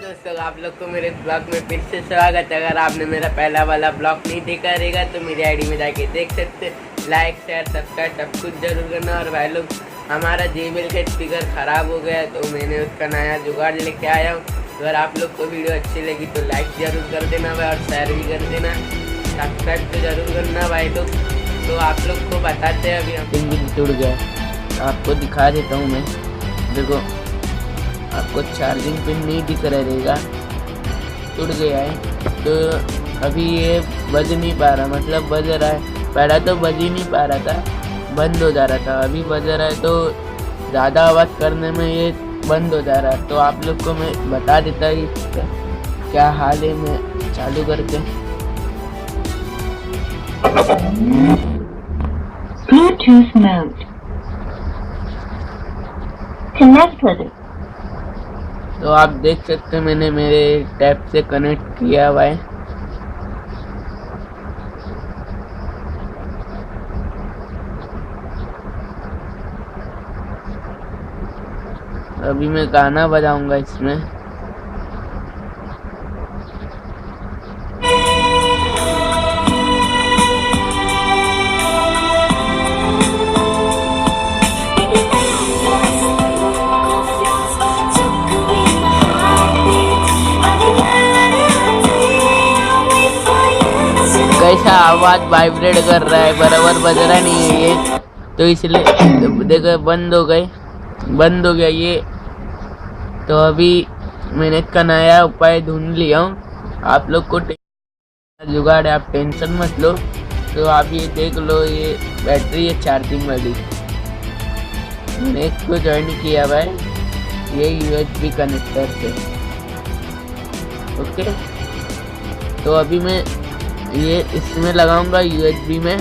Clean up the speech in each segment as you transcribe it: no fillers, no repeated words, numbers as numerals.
दोस्तों, आप लोग को मेरे ब्लॉग में फिर से स्वागत है। अगर आपने मेरा पहला वाला ब्लॉग नहीं देखा रहेगा तो मेरी आईडी में जाके देख सकते। लाइक शेयर सब्सक्राइब सब कुछ जरूर करना। और भाई लोग, हमारा JBL का स्पीकर ख़राब हो गया तो मैंने उसका नया जुगाड़ लेके आया हूँ। अगर आप लोग को वीडियो अच्छी लगी तो लाइक ज़रूर कर देना भाई, और शेयर भी कर देना, सब्सक्राइब तो ज़रूर करना भाई लोग। तो आप लोग को बताते हैं, अभी हम भी टूट गया, आपको दिखा देता हूँ मैं। देखो, आपको चार्जिंग पिन नहीं दिख रहेगा, टूट गया है। तो अभी ये बज नहीं पा रहा, मतलब बज रहा है, पहला तो बज ही नहीं पा रहा था, बंद हो जा रहा था। अभी बज रहा है तो ज़्यादा आवाज़ करने में ये बंद हो जा रहा है। तो आप लोग को मैं बता देता हूँ इसका क्या हाल है। मैं चालू करके Bluetooth mode. Connect with it. तो आप देख सकते हैं मैंने मेरे टैब से कनेक्ट किया हुआ है। अभी मैं गाना बजाऊंगा इसमें। कैसा आवाज वाइब्रेट कर रहा है, बराबर बज रहा नहीं है ये, तो इसलिए देखो बंद हो गया ये। तो अभी मैंने इसका नया उपाय ढूंढ लिया हूँ। आप लोग को जुगाड़ है, आप टेंशन मत लो। तो आप ये देख लो, ये बैटरी है चार्जिंग वाली, मैंने इसको ज्वाइन किया हुआ है ये USB कनेक्टर से। ओके, तो अभी मैं ये इसमें लगाऊंगा USB में,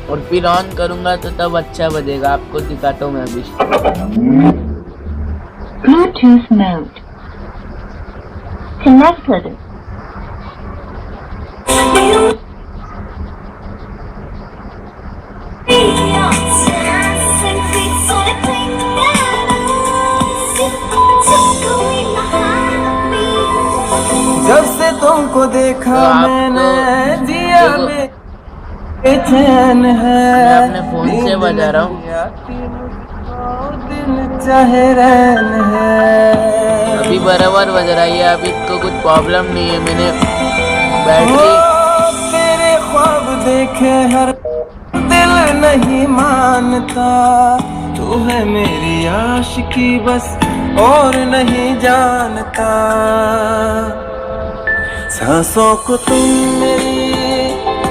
और फिर ऑन करूंगा तो तब अच्छा बजेगा। आपको दिखाता हूँ मैं अभी। Bluetooth mode. Connect with it. जब से तुमको देखा तो मैंने जिया में चैन है। मैं अपने फोन से बजा रहा हूँ, दिल चाहे रैन है। अभी बराबर बज रहा है। अभी इसको कुछ प्रॉब्लम नहीं है। मैंने बैटरी तेरे ख्वाब देखे हर दिल नहीं मानता, तू है मेरी आशिकी बस और नहीं जानता। सांसों को तुम मेरी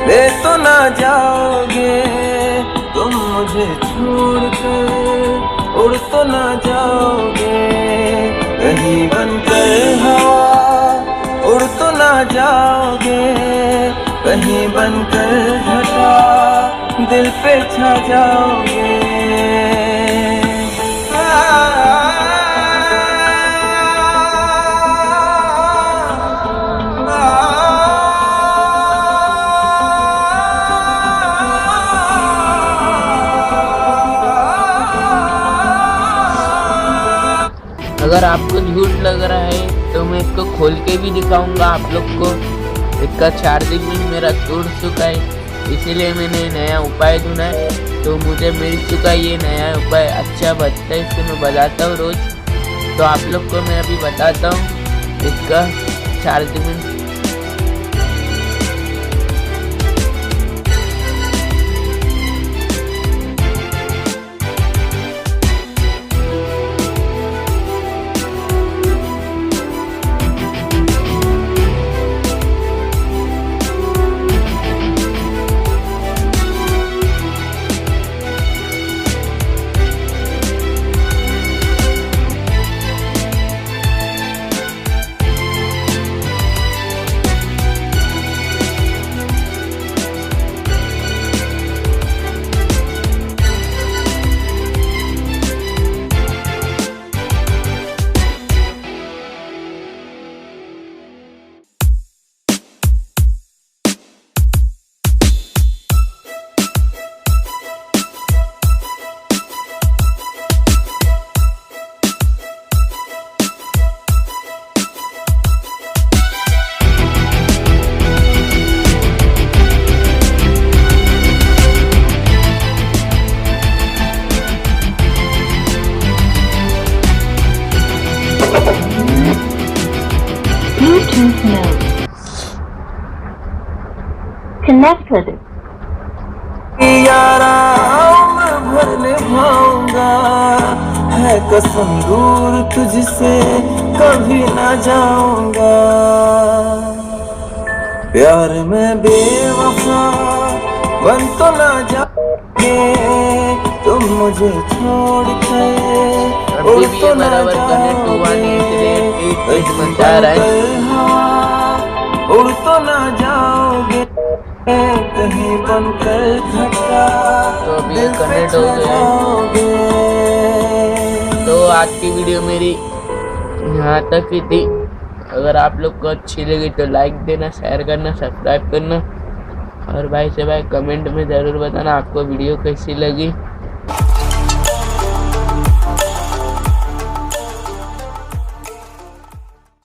ले तो ना जाओगे, तुम मुझे छोड़कर उड़ तो ना जाओगे। कहीं बनकर हवा उड़ तो ना जाओगे, कहीं बनकर घटा दिल पे छा जाओगे। अगर आपको झूठ लग रहा है तो मैं इसको खोल के भी दिखाऊंगा आप लोग को। इसका चार्जिंग भी मेरा टूट चुका है, इसीलिए मैंने नया उपाय ढूंढा है। तो मुझे मिल चुका है ये नया उपाय, अच्छा बजता है, इससे मैं बजाता हूँ रोज़। तो आप लोग को मैं अभी बताता हूँ इसका चार्जिंग। Connect with it. यारा मैं भर निभाऊंगा, है कसम दूर तुझसे कभी ना जाऊंगा। प्यार में बेवफा बन तो ना जाओगे, तुम मुझे छोड़ कर अभी उड़ भी तो ये ना बराबर कनेक्ट हुआ नहीं, इसलिए जाओगे, मचा रहा है। उड़ तो ना जाओगे, कहीं बनकर घटा तो अभी ये दिल पे कनेक्ट हो छा गया है। जाओगे। तो आज की वीडियो मेरी यहाँ तक ही थी। अगर आप लोग को अच्छी लगी तो लाइक देना, शेयर करना, सब्सक्राइब करना, और भाई से भाई कमेंट में ज़रूर बताना आपको वीडियो कैसी लगी।